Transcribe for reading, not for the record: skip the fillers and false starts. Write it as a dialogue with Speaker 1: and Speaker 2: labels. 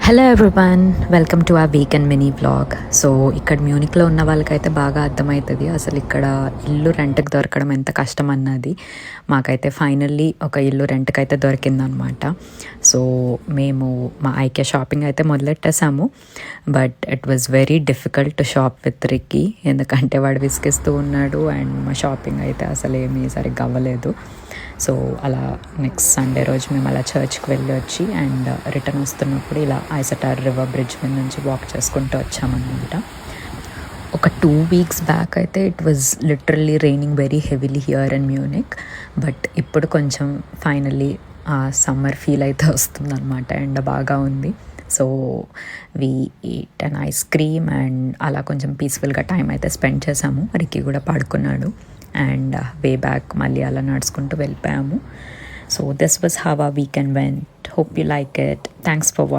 Speaker 1: Hello everyone, welcome to our weekend mini vlog. So ఇక్కడ మ్యూనిక్లో ఉన్న వాళ్ళకైతే బాగా అర్థమవుతుంది అసలు ఇక్కడ ఇల్లు రెంట్కి దొరకడం ఎంత కష్టం అన్నది. మాకైతే ఫైనల్లీ ఒక ఇల్లు రెంట్కి అయితే దొరికిందనమాట. సో మేము మా ఐకే షాపింగ్ అయితే మొదలెట్టేసాము. But it was very difficult to shop with Ricky, ఎందుకంటే వాడు విసిగిస్తూ ఉన్నాడు అండ్ మా షాపింగ్ అయితే అసలు ఏమీ సరిగ్గా అవ్వలేదు. సో అలా నెక్స్ట్ సండే రోజు మేము అలా చర్చ్కి వెళ్ళి వచ్చి అండ్ రిటర్న్ వస్తున్నప్పుడు ఇలా ఐసటార్ రివర్ బ్రిడ్జ్ మీద నుంచి వాక్ చేసుకుంటూ వచ్చామన్నమాట. ఒక 2 weeks బ్యాక్ అయితే it was literally raining very heavily here in Munich. But ఇప్పుడు కొంచెం ఫైనల్లీ సమ్మర్ ఫీల్ అయితే వస్తుందన్నమాట, ఎండ బాగా ఉంది. So we eat and ice cream and అలా కొంచెం పీస్ఫుల్గా టైం అయితే స్పెండ్ చేసాము. రికి కూడా పడుకున్నాడు అండ్ వే బ్యాక్ మళ్ళీ అలా నడుచుకుంటూ వెళ్ళిపోయాము. So this was how our weekend vent. Hope you like it. Thanks for